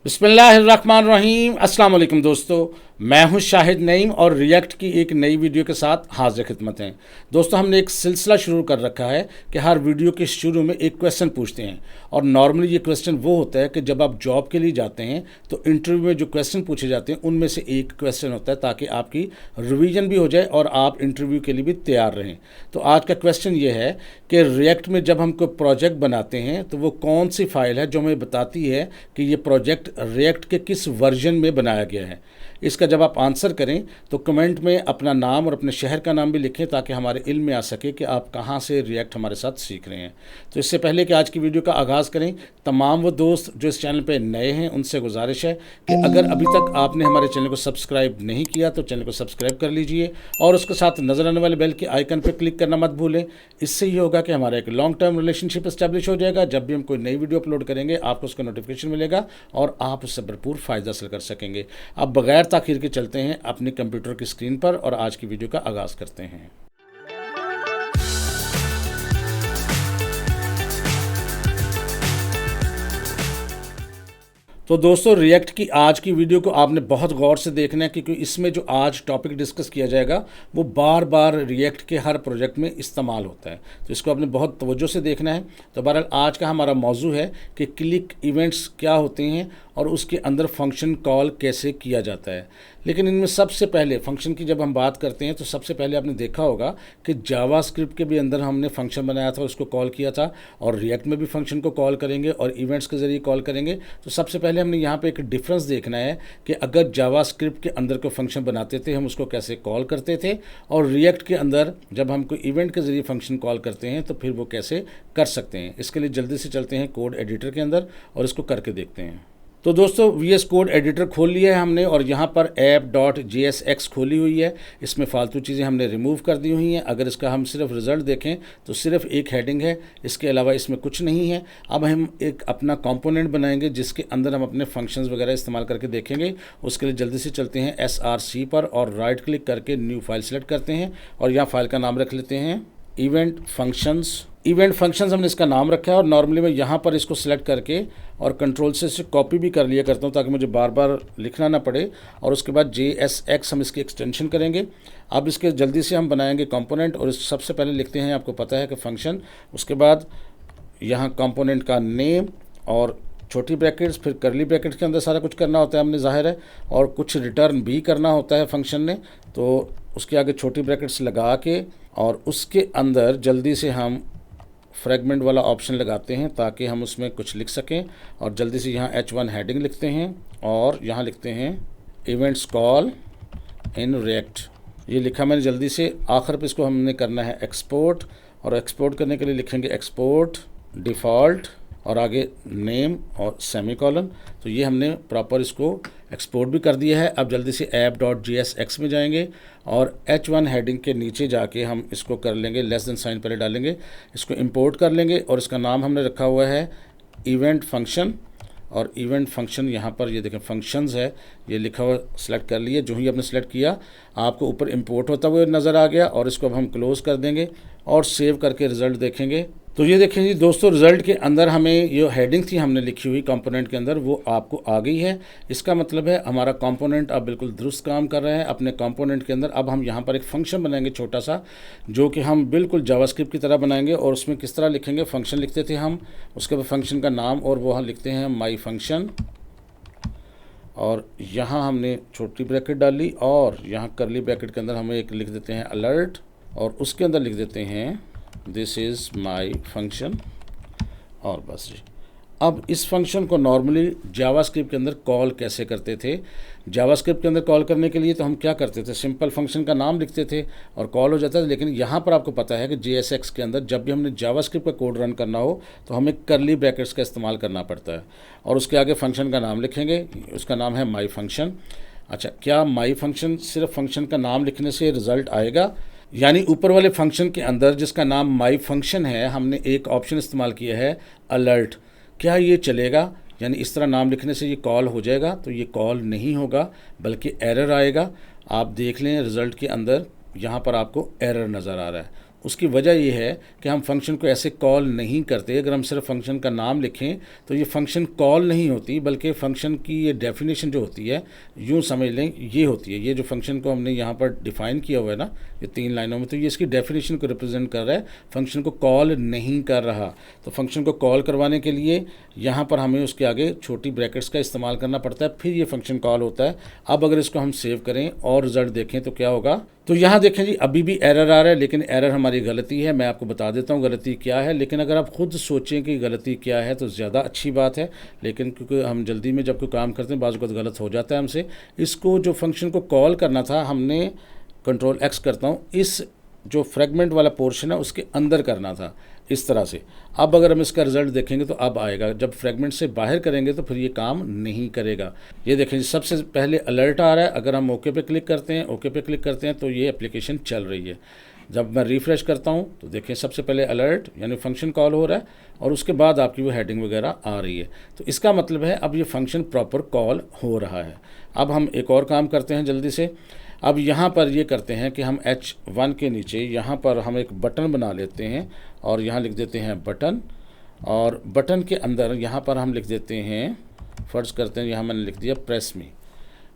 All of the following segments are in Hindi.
बिस्मिल्लाहिर्रहमानिर्रहीम। अस्सलाम वालेकुम दोस्तों, मैं हूं शाहिद नईम और रिएक्ट की एक नई वीडियो के साथ हाजिर खिदमत हैं। दोस्तों, हमने एक सिलसिला शुरू कर रखा है कि हर वीडियो के शुरू में एक क्वेश्चन पूछते हैं और नॉर्मली ये क्वेश्चन वो होता है कि जब आप जॉब के लिए जाते हैं तो इंटरव्यू में जो क्वेश्चन पूछे जाते हैं उनमें से एक क्वेश्चन होता है ताकि आपकी रिवीजन भी हो जाए और आप इंटरव्यू के लिए भी तैयार रहें। तो आज का क्वेश्चन ये है कि रिएक्ट में जब हम कोई प्रोजेक्ट बनाते हैं तो वो कौन सी फाइल है जो हमें बताती है कि ये प्रोजेक्ट रिएक्ट के किस वर्जन में बनाया गया है। इसका जब आप आंसर करें तो कमेंट में अपना नाम और अपने शहर का नाम भी लिखें ताकि हमारे इल्म में आ सके कि आप कहाँ से रिएक्ट हमारे साथ सीख रहे हैं। तो इससे पहले कि आज की वीडियो का आगाज़ करें, तमाम वो दोस्त जो इस चैनल पर नए हैं उनसे गुजारिश है कि अगर अभी तक आपने हमारे चैनल को सब्सक्राइब नहीं किया तो चैनल को सब्सक्राइब कर लीजिए और उसके साथ नज़र आने वाले बेल के आइकन पर क्लिक करना मत भूलें। इससे ये होगा कि हमारा एक लॉन्ग टर्म रिलेशनशिप इस्टेब्लिश हो जाएगा। जब भी हम कोई नई वीडियो अपलोड करेंगे आपको उसका नोटिफिकेशन मिलेगा और आप उससे भरपूर फ़ायदा हासिल कर सकेंगे। अब बगैर ताख़ीर के चलते हैं अपने कंप्यूटर की स्क्रीन पर और आज की वीडियो का आगाज़ करते हैं। तो दोस्तों, रिएक्ट की आज की वीडियो को आपने बहुत गौर से देखना है क्योंकि इसमें जो आज टॉपिक डिस्कस किया जाएगा वो बार बार रिएक्ट के हर प्रोजेक्ट में इस्तेमाल होता है, तो इसको आपने बहुत तवज्जो से देखना है। तो बहरहाल आज का हमारा मौजू है कि क्लिक इवेंट्स क्या होते हैं और उसके अंदर फंक्शन कॉल कैसे किया जाता है। लेकिन इनमें सबसे पहले फंक्शन की जब हम बात करते हैं तो सबसे पहले आपने देखा होगा कि जावास्क्रिप्ट के भी अंदर हमने फंक्शन बनाया था, उसको कॉल किया था और रिएक्ट में भी फंक्शन को कॉल करेंगे और इवेंट्स के ज़रिए कॉल करेंगे। तो सबसे पहले हमने यहाँ पे एक डिफरेंस देखना है कि अगर जावास्क्रिप्ट के अंदर कोई फंक्शन बनाते थे हम उसको कैसे कॉल करते थे और रिएक्ट के अंदर जब हम कोई इवेंट के ज़रिए फंक्शन कॉल करते हैं तो फिर वो कैसे कर सकते हैं। इसके लिए जल्दी से चलते हैं कोड एडिटर के अंदर और इसको करके देखते हैं। तो दोस्तों, VS कोड एडिटर खोल लिया है हमने और यहाँ पर app.jsx खोली हुई है। इसमें फालतू चीज़ें हमने रिमूव कर दी हुई हैं। अगर इसका हम सिर्फ रिज़ल्ट देखें तो सिर्फ एक हेडिंग है, इसके अलावा इसमें कुछ नहीं है। अब हम एक अपना कंपोनेंट बनाएंगे जिसके अंदर हम अपने फंक्शंस वगैरह इस्तेमाल करके देखेंगे। उसके लिए जल्दी से चलते हैं SRC पर और राइट क्लिक करके न्यू फाइल सेलेक्ट करते हैं और यहाँ फाइल का नाम रख लेते हैं इवेंट फंक्शंस हमने इसका नाम रखा है और नॉर्मली मैं यहाँ पर इसको सिलेक्ट करके और कंट्रोल से इसे कॉपी भी कर लिया करता हूँ ताकि मुझे बार बार लिखना ना पड़े। और उसके बाद JSX हम इसकी एक्सटेंशन करेंगे। अब इसके जल्दी से हम बनाएंगे कंपोनेंट और इस सबसे पहले लिखते हैं, आपको पता है कि फंक्शन, उसके बाद यहाँ कंपोनेंट का नेम और छोटी ब्रैकेट्स, फिर करली ब्रैकेट्स के अंदर सारा कुछ करना होता है हमने, ज़ाहिर है, और कुछ रिटर्न भी करना होता है फंक्शन ने। तो उसके आगे छोटी ब्रैकेट्स लगा के और उसके अंदर जल्दी से हम फ्रेगमेंट वाला ऑप्शन लगाते हैं ताकि हम उसमें कुछ लिख सकें और जल्दी से यहाँ H1 हेडिंग लिखते हैं और यहाँ लिखते हैं इवेंट्स कॉल इन रिएक्ट। ये लिखा मैंने जल्दी से। आखिर पे इसको हमने करना है एक्सपोर्ट और एक्सपोर्ट करने के लिए लिखेंगे एक्सपोर्ट डिफ़ॉल्ट और आगे नेम और सेमीकोलन। तो ये हमने प्रॉपर इसको एक्सपोर्ट भी कर दिया है। अब जल्दी से app.jsx में जाएंगे और H1 हेडिंग के नीचे जाके हम इसको कर लेंगे, लेस देन साइन पहले डालेंगे, इसको इंपोर्ट कर लेंगे और इसका नाम हमने रखा हुआ है इवेंट फंक्शन। और इवेंट फंक्शन यहाँ पर ये देखें फंक्शंस है, ये लिखा हुआ सेलेक्ट कर लिए। जो ही आपने सेलेक्ट किया आपको ऊपर इंपोर्ट होता हुआ नज़र आ गया और इसको अब हम क्लोज़ कर देंगे और सेव करके रिज़ल्ट देखेंगे। तो ये देखें जी दोस्तों, रिज़ल्ट के अंदर हमें ये हेडिंग थी हमने लिखी हुई कंपोनेंट के अंदर वो आपको आ गई है। इसका मतलब है हमारा कंपोनेंट अब बिल्कुल दुरुस्त काम कर रहा है। अपने कंपोनेंट के अंदर अब हम यहाँ पर एक फ़ंक्शन बनाएंगे छोटा सा, जो कि हम बिल्कुल जावास्क्रिप्ट की तरह बनाएंगे और उसमें किस तरह लिखेंगे, फ़ंक्शन लिखते थे हम, उसके बाद फंक्शन का नाम और वो हम लिखते हैं माई फंक्शन और यहाँ हमने छोटी ब्रैकेट डाली और यहाँ करली ब्रैकेट के अंदर हमें एक लिख देते हैं अलर्ट और उसके अंदर लिख देते हैं दिस इज़ माई फंक्शन और बस जी। अब इस फंक्शन को नॉर्मली जावास्क्रिप्ट के अंदर कॉल कैसे करते थे। जावास्क्रिप्ट के अंदर कॉल करने के लिए तो हम क्या करते थे, सिंपल फंक्शन का नाम लिखते थे और कॉल हो जाता था। लेकिन यहाँ पर आपको पता है कि JSX के अंदर जब भी हमने जावास्क्रिप्ट का कोड रन करना हो तो हमें करली ब्रैकेट्स का इस्तेमाल करना पड़ता है और उसके आगे फंक्शन का नाम लिखेंगे, उसका नाम है माई फंक्शन। अच्छा, क्या माई फंक्शन सिर्फ फंक्शन का नाम लिखने से रिज़ल्ट आएगा? यानी ऊपर वाले फंक्शन के अंदर जिसका नाम माई फंक्शन है हमने एक ऑप्शन इस्तेमाल किया है अलर्ट, क्या ये चलेगा? यानी इस तरह नाम लिखने से ये कॉल हो जाएगा? तो ये कॉल नहीं होगा बल्कि एरर आएगा। आप देख लें रिज़ल्ट के अंदर यहाँ पर आपको एरर नज़र आ रहा है। उसकी वजह ये है कि हम फंक्शन को ऐसे कॉल नहीं करते। अगर हम सिर्फ फंक्शन का नाम लिखें तो ये फंक्शन कॉल नहीं होती, बल्कि फ़ंक्शन की ये डेफिनेशन जो होती है, यूँ समझ लें ये होती है। ये जो फंक्शन को हमने यहाँ पर डिफ़ाइन किया हुआ है ना, ये 3 लाइनों में, तो ये इसकी डेफिनेशन को रिप्रेजेंट कर रहा है, फंक्शन को कॉल नहीं कर रहा। तो फंक्शन को कॉल करवाने के लिए यहाँ पर हमें उसके आगे छोटी ब्रैकेट्स का इस्तेमाल करना पड़ता है, फिर ये फंक्शन कॉल होता है। अब अगर इसको हम सेव करें और रिजल्ट देखें तो क्या होगा, तो यहाँ देखें जी अभी भी एरर आ रहा है, लेकिन एरर हमारी गलती है। मैं आपको बता देता हूँ गलती क्या है, लेकिन अगर आप खुद सोचें कि गलती क्या है तो ज़्यादा अच्छी बात है। लेकिन क्योंकि हम जल्दी में जब कोई काम करते हैं बाज़ वक़्त गलत हो जाता है हमसे। इसको जो फंक्शन को कॉल करना था हमने कंट्रोल एक्स करता हूँ, इस जो फ्रेगमेंट वाला पोर्शन है उसके अंदर करना था इस तरह से। अब अगर हम इसका रिजल्ट देखेंगे तो अब आएगा, जब फ्रेगमेंट से बाहर करेंगे तो फिर ये काम नहीं करेगा। ये देखें सबसे पहले अलर्ट आ रहा है, अगर हम ओके पे क्लिक करते हैं, ओके पे क्लिक करते हैं तो ये एप्लीकेशन चल रही है। जब मैं रिफ़्रेश करता हूँ तो देखें सबसे पहले अलर्ट यानी फंक्शन कॉल हो रहा है और उसके बाद आपकी वो हेडिंग वगैरह आ रही है। तो इसका मतलब है अब ये फंक्शन प्रॉपर कॉल हो रहा है। अब हम एक और काम करते हैं जल्दी से। अब यहाँ पर ये करते हैं कि हम H1 के नीचे यहाँ पर हम एक बटन बना लेते हैं और यहाँ लिख देते हैं बटन, और बटन के अंदर यहाँ पर हम लिख देते हैं, फ़र्ज़ करते हैं यहाँ मैंने लिख दिया प्रेस मी,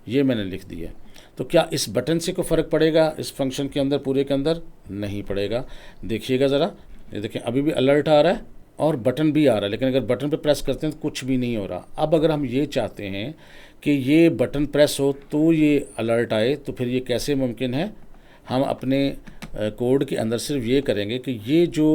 ये मैंने लिख दिया। तो क्या इस बटन से कोई फ़र्क पड़ेगा इस फंक्शन के अंदर, पूरे के अंदर? नहीं पड़ेगा। देखिएगा ज़रा, ये देखें अभी भी अलर्ट आ रहा है और बटन भी आ रहा है, लेकिन अगर बटन पे प्रेस करते हैं तो कुछ भी नहीं हो रहा। अब अगर हम ये चाहते हैं कि ये बटन प्रेस हो तो ये अलर्ट आए, तो फिर ये कैसे मुमकिन है? हम अपने कोड के अंदर सिर्फ ये करेंगे कि ये जो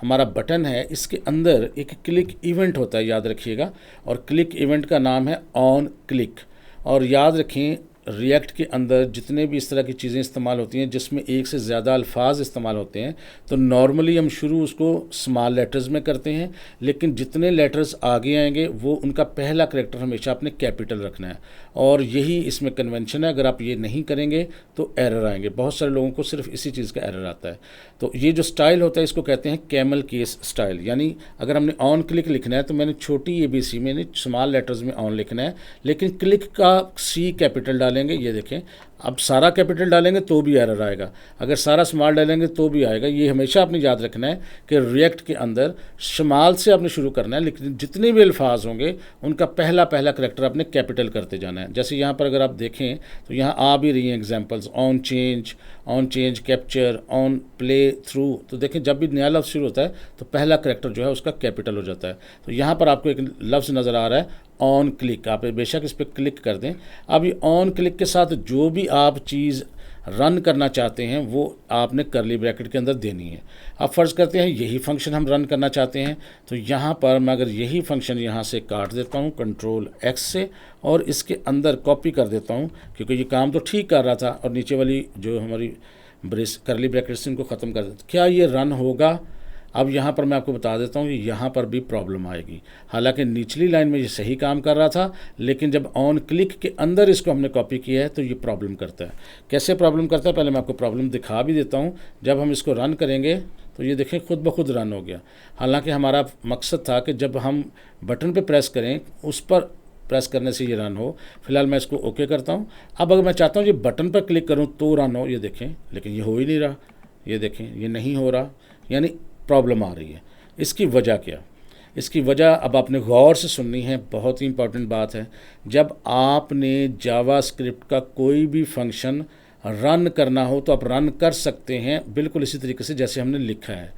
हमारा बटन है इसके अंदर एक क्लिक इवेंट होता है, याद रखिएगा, और क्लिक इवेंट का नाम है ऑन क्लिक। और याद रखें रिएक्ट के अंदर जितने भी इस तरह की चीज़ें इस्तेमाल होती हैं जिसमें एक से ज़्यादा अल्फाज इस्तेमाल होते हैं, तो नॉर्मली हम शुरू उसको स्मॉल लेटर्स में करते हैं, लेकिन जितने लेटर्स आगे आएंगे वो उनका पहला करैक्टर हमेशा आपने कैपिटल रखना है, और यही इसमें कन्वेंशन है। अगर आप ये नहीं करेंगे तो एरर आएंगे। बहुत सारे लोगों को सिर्फ इसी चीज़ का एरर आता है। तो ये जो स्टाइल होता है इसको कहते हैं कैमल केस स्टाइल, यानी अगर हमने ऑन क्लिक लिखना है तो मैंने छोटी ABC में स्मॉल लेटर्स में ऑन लिखना है, लेकिन क्लिक का C कैपिटल डालेंगे। ये देखें अब सारा कैपिटल डालेंगे तो भी एरर आएगा, अगर सारा स्मॉल डालेंगे तो भी आएगा। ये हमेशा आपने याद रखना है कि रिएक्ट के अंदर स्मॉल से आपने शुरू करना है, लेकिन जितने भी अल्फाज होंगे उनका पहला करैक्टर आपने कैपिटल करते जाना है। जैसे यहाँ पर अगर आप देखें तो यहाँ आ भी रही हैं examples, on change, capture, on play through. तो देखें जब भी नया लफ्ज़ शुरू होता है तो पहला करैक्टर जो है उसका कैपिटल हो जाता है। तो यहाँ पर आपको एक लफ्ज़ नज़र आ रहा है ऑन क्लिक, आप बेशक इस पर क्लिक कर दें। अब ये ऑन क्लिक के साथ जो भी आप चीज़ रन करना चाहते हैं वो आपने करली ब्रैकेट के अंदर देनी है। अब फ़र्ज़ करते हैं यही फंक्शन हम रन करना चाहते हैं, तो यहाँ पर मैं अगर यही फंक्शन यहाँ से काट देता हूँ कंट्रोल X से और इसके अंदर कॉपी कर देता हूँ, क्योंकि ये काम तो ठीक कर रहा था, और नीचे वाली जो हमारी ब्रेस करली ब्रैकेट से इनको ख़त्म कर देता, क्या ये रन होगा? अब यहाँ पर मैं आपको बता देता हूँ कि यहाँ पर भी प्रॉब्लम आएगी। हालांकि निचली लाइन में ये सही काम कर रहा था, लेकिन जब ऑन क्लिक के अंदर इसको हमने कॉपी किया है तो ये प्रॉब्लम करता है। कैसे प्रॉब्लम करता है, पहले मैं आपको प्रॉब्लम दिखा भी देता हूँ। जब हम इसको रन करेंगे तो ये देखें खुद ब खुद रन हो गया। हालांकि हमारा मकसद था कि जब हम बटन पर प्रेस करें उस पर प्रेस करने से ये रन हो। फिलहाल मैं इसको ओके करता हूँ। अब अगर मैं चाहता हूँ ये बटन पर क्लिक करूँ तो रन हो, ये देखें, लेकिन ये हो ही नहीं रहा। ये देखें ये नहीं हो रहा, यानी प्रॉब्लम आ रही है। इसकी वजह क्या? इसकी वजह अब आपने गौर से सुननी है, बहुत ही इंपॉर्टेंट बात है। जब आपने जावास्क्रिप्ट का कोई भी फंक्शन रन करना हो तो आप रन कर सकते हैं बिल्कुल इसी तरीके से जैसे हमने लिखा है,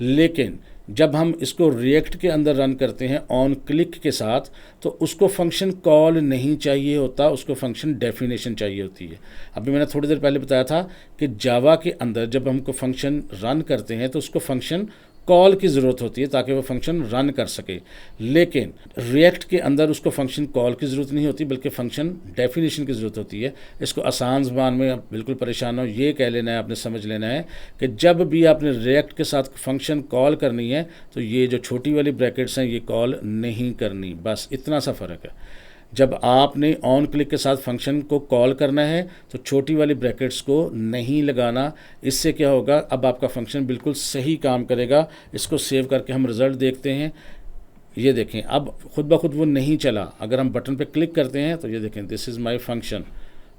लेकिन जब हम इसको रिएक्ट के अंदर रन करते हैं ऑन क्लिक के साथ तो उसको फंक्शन कॉल नहीं चाहिए होता, उसको फंक्शन डेफिनेशन चाहिए होती है। अभी मैंने थोड़ी देर पहले बताया था कि जावा के अंदर जब हमको फंक्शन रन करते हैं तो उसको फंक्शन कॉल की ज़रूरत होती है ताकि वो फंक्शन रन कर सके, लेकिन रिएक्ट के अंदर उसको फंक्शन कॉल की ज़रूरत नहीं होती बल्कि फ़ंक्शन डेफिनेशन की ज़रूरत होती है। इसको आसान ज़बान में बिल्कुल परेशान हो ये कह लेना है, आपने समझ लेना है कि जब भी आपने रिएक्ट के साथ फंक्शन कॉल करनी है तो ये जो छोटी वाली ब्रैकेट्स हैं ये कॉल नहीं करनी, बस इतना सा फ़र्क है। जब आपने ऑन क्लिक के साथ फंक्शन को कॉल करना है तो छोटी वाली ब्रैकेट्स को नहीं लगाना। इससे क्या होगा, अब आपका फंक्शन बिल्कुल सही काम करेगा। इसको सेव करके हम रिज़ल्ट देखते हैं। ये देखें अब खुद ब खुद वो नहीं चला। अगर हम बटन पे क्लिक करते हैं तो ये देखें this is my function,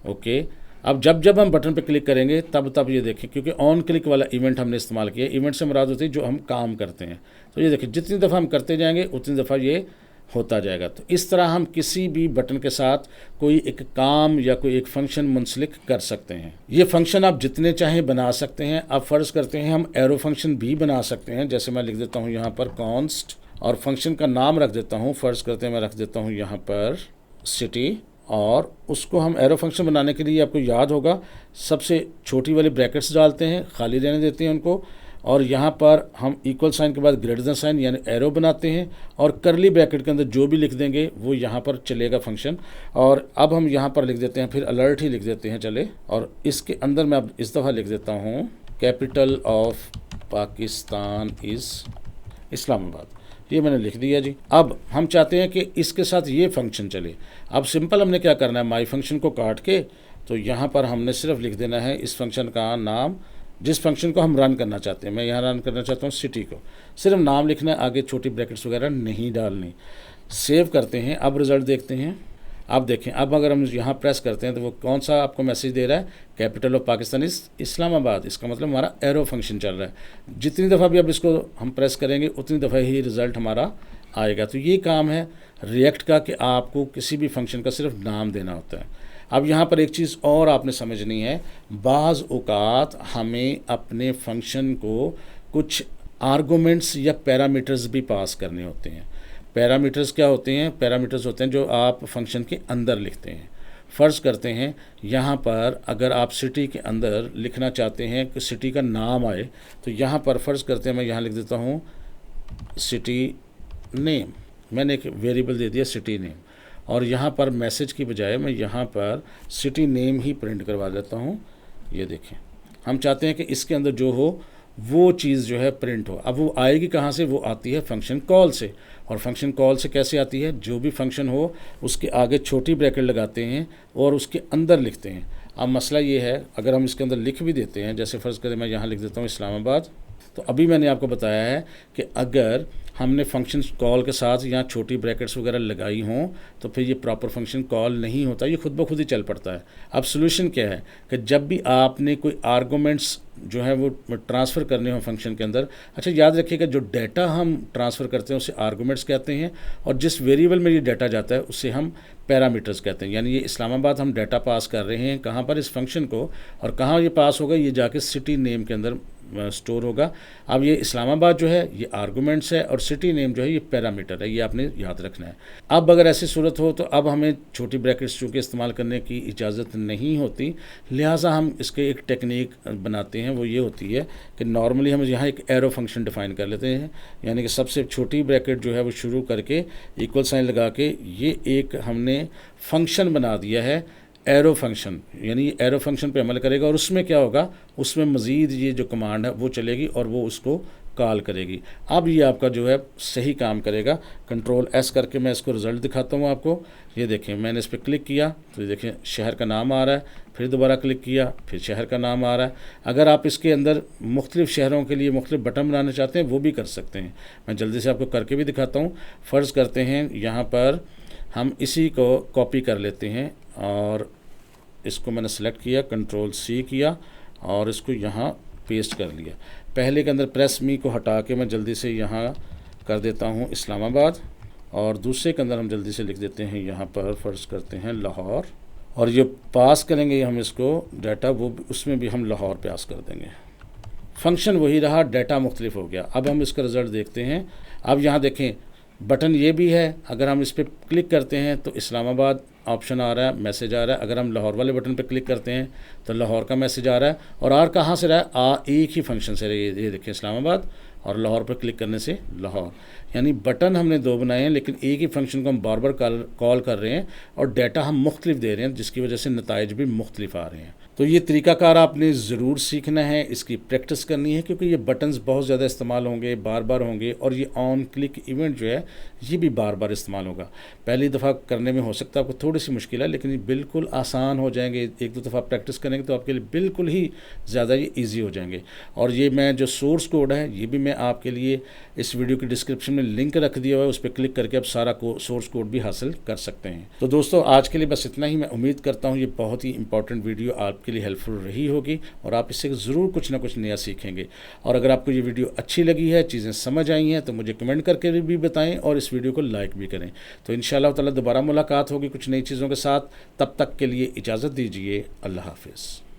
okay. अब जब जब हम बटन पे क्लिक करेंगे तब तब ये देखें, क्योंकि ऑन क्लिक वाला इवेंट हमने इस्तेमाल किया। इवेंट से मुराद होती है जो हम काम करते हैं। तो ये देखें जितनी दफ़ा हम करते जाएंगे उतनी दफ़ा ये होता जाएगा। तो इस तरह हम किसी भी बटन के साथ कोई एक काम या कोई एक फंक्शन मुंसलिक कर सकते हैं। ये फंक्शन आप जितने चाहें बना सकते हैं। अब फ़र्ज़ करते हैं हम एरो फंक्शन भी बना सकते हैं। जैसे मैं लिख देता हूँ यहाँ पर कॉन्स्ट और फंक्शन का नाम रख देता हूँ, फ़र्ज़ करते हैं मैं रख देता हूँ यहाँ पर सिटी। और उसको हम एरो फंक्शन बनाने के लिए आपको याद होगा सबसे छोटी वाली ब्रैकेट्स डालते हैं, खाली रहने देते हैं उनको, और यहाँ पर हम इक्वल साइन के बाद ग्रेटर देन साइन यानी एरो बनाते हैं, और करली ब्रैकेट के अंदर जो भी लिख देंगे वो यहाँ पर चलेगा फंक्शन। और अब हम यहाँ पर लिख देते हैं फिर अलर्ट ही लिख देते हैं चले, और इसके अंदर मैं अब इस दफ़ा लिख देता हूँ capital of Pakistan is Islamabad. ये मैंने लिख दिया जी। अब हम चाहते हैं कि इसके साथ ये फंक्शन चले। अब सिंपल हमने क्या करना है, माई फंक्शन को काट के तो यहाँ पर हमने सिर्फ लिख देना है इस फंक्शन का नाम, जिस फंक्शन को हम रन करना चाहते हैं। मैं यहाँ रन करना चाहता हूँ सिटी को, सिर्फ नाम लिखना है, आगे छोटी ब्रैकेट्स वगैरह नहीं डालनी। सेव करते हैं। अब रिज़ल्ट देखते हैं। आप देखें, अब अगर हम यहाँ प्रेस करते हैं तो वो कौन सा आपको मैसेज दे रहा है, capital of Pakistan is Islamabad. इसका मतलब हमारा एरो फंक्शन चल रहा है। जितनी दफ़ा भी अब इसको हम प्रेस करेंगे उतनी दफ़ा ही रिज़ल्ट हमारा आएगा। तो ये काम है रिएक्ट का कि आपको किसी भी फंक्शन का सिर्फ नाम देना होता है। अब यहाँ पर एक चीज़ और आपने समझनी है, बाज़ औक़ात हमें अपने फंक्शन को कुछ आर्गूमेंट्स या पैरामीटर्स भी पास करने होते हैं। पैरामीटर्स क्या होते हैं? पैरामीटर्स होते हैं जो आप फंक्शन के अंदर लिखते हैं। फ़र्ज़ करते हैं यहाँ पर अगर आप सिटी के अंदर लिखना चाहते हैं कि सिटी का नाम आए, तो यहाँ पर फ़र्ज़ करते हैं मैं यहाँ लिख देता हूँ सिटी नेम। मैंने एक वेरिएबल दे दिया सिटी नेम, और यहाँ पर मैसेज की बजाय मैं यहाँ पर सिटी नेम ही प्रिंट करवा देता हूँ। ये देखें, हम चाहते हैं कि इसके अंदर जो हो वो चीज़ जो है प्रिंट हो। अब वो आएगी कहाँ से? वो आती है फंक्शन कॉल से। और फंक्शन कॉल से कैसे आती है? जो भी फंक्शन हो उसके आगे छोटी ब्रैकेट लगाते हैं और उसके अंदर लिखते हैं। अब मसला ये है, अगर हम इसके अंदर लिख भी देते हैं, जैसे फ़र्ज़ करें मैं यहाँ लिख देता हूँ इस्लामाबाद, तो अभी मैंने आपको बताया है कि अगर हमने फंक्शन कॉल के साथ यहाँ छोटी ब्रैकेट्स वगैरह लगाई हों तो फिर ये प्रॉपर फंक्शन कॉल नहीं होता, ये खुद ब खुद ही चल पड़ता है। अब सोल्यूशन क्या है कि जब भी आपने कोई आर्गूमेंट्स जो है वो ट्रांसफ़र करने हो फंक्शन के अंदर, अच्छा याद रखिएगा जो डाटा हम ट्रांसफ़र करते हैं उसे आर्गूमेंट्स कहते हैं, और जिस वेरिएबल में ये डाटा जाता है उसे हम पैरामीटर्स कहते हैं। यानी ये इस्लामाबाद हम डाटा पास कर रहे हैं कहाँ पर? इस फंक्शन को, और कहाँ ये पास होगा? ये जाके सिटी नेम के अंदर स्टोर होगा। अब ये इस्लामाबाद जो है ये आर्गूमेंट्स है और सिटी नेम जो है ये पैरामीटर है, ये आपने याद रखना है। अब अगर ऐसी सूरत हो तो अब हमें छोटी ब्रैकेट्स चूँकि इस्तेमाल करने की इजाज़त नहीं होती, लिहाजा हम इसके एक टेक्निक बनाते हैं, वो ये होती है कि नॉर्मली हम यहाँ एक एरो फंक्शन डिफ़ाइन कर लेते हैं। यानी कि सबसे छोटी ब्रैकेट जो है वो शुरू करके इक्वल साइन लगा के ये एक हमने फंक्शन बना दिया है एरो फंक्शन। यानी ये एरो फंक्शन पे अमल करेगा और उसमें क्या होगा, उसमें मज़ीद ये जो कमांड है वो चलेगी और वो उसको कॉल करेगी। अब ये आपका जो है सही काम करेगा। कंट्रोल एस करके मैं इसको रिज़ल्ट दिखाता हूँ आपको। ये देखें, मैंने इस पर क्लिक किया तो ये देखें शहर का नाम आ रहा है, फिर दोबारा क्लिक किया फिर शहर का नाम आ रहा है। अगर आप इसके अंदर मुख्तलिफ़ शहरों के लिए मुख्तलिफ़ बटन बनाना चाहते हैं वो भी कर सकते हैं। मैं जल्दी से आपको करके भी दिखाता हूँ। फ़र्ज़ करते हैं यहाँ पर हम इसी को कॉपी कर लेते हैं और इसको मैंने सेलेक्ट किया, कंट्रोल सी किया और इसको यहाँ पेस्ट कर लिया। पहले के अंदर प्रेस मी को हटा के मैं जल्दी से यहाँ कर देता हूँ इस्लामाबाद, और दूसरे के अंदर हम जल्दी से लिख देते हैं यहाँ पर फ़र्ज़ करते हैं लाहौर, और ये पास करेंगे हम इसको डाटा, वो उसमें भी हम लाहौर पास कर देंगे। फंक्शन वही रहा, डाटा मुख्तलिफ हो गया। अब हम इसका रिज़ल्ट देखते हैं। अब यहाँ देखें बटन ये भी है, अगर हम इस पर क्लिक करते हैं तो इस्लामाबाद ऑप्शन आ रहा है, मैसेज आ रहा है। अगर हम लाहौर वाले बटन पर क्लिक करते हैं तो लाहौर का मैसेज आ रहा है। और आर कहाँ से रहा है? आ एक ही फंक्शन से ये देखें इस्लामाबाद, और लाहौर पर क्लिक करने से लाहौर। यानी बटन हमने दो बनाए हैं लेकिन एक ही फंक्शन को हम बार बार कॉल कर रहे हैं और डाटा हम मुख्तलिफ दे रहे हैं, जिसकी वजह से नताइज भी मुख्तलिफ आ रहे हैं। तो ये तरीक़ाकार आपने ज़रूर सीखना है, इसकी प्रैक्टिस करनी है, क्योंकि ये बटन्स बहुत ज़्यादा इस्तेमाल होंगे, बार बार होंगे, और ये ऑन क्लिक इवेंट जो है ये भी बार बार इस्तेमाल होगा। पहली दफ़ा करने में हो सकता है आपको थोड़ी सी मुश्किल है, लेकिन ये बिल्कुल आसान हो जाएंगे। एक दो दफ़ा प्रैक्टिस करेंगे तो आपके लिए बिल्कुल ही ज़्यादा ये ईजी हो जाएंगे। और ये मैं जो सोर्स कोड है ये भी मैं मैंने आपके लिए इस वीडियो की डिस्क्रिप्शन में लिंक रख दिया हुआ है, उस पर क्लिक करके आप सारा सोर्स कोड भी हासिल कर सकते हैं। तो दोस्तों आज के लिए बस इतना ही। मैं उम्मीद करता हूँ ये बहुत ही इंपॉर्टेंट वीडियो आपके लिए हेल्पफुल रही होगी और आप इससे ज़रूर कुछ ना कुछ नया सीखेंगे। और अगर आपको ये वीडियो अच्छी लगी है, चीज़ें समझ आई हैं, तो मुझे कमेंट करके भी बताएं और इस वीडियो को लाइक भी करें। तो इंशाअल्लाह ताला दोबारा मुलाकात होगी कुछ नई चीज़ों के साथ। तब तक के लिए इजाज़त दीजिए। अल्लाह हाफिज़।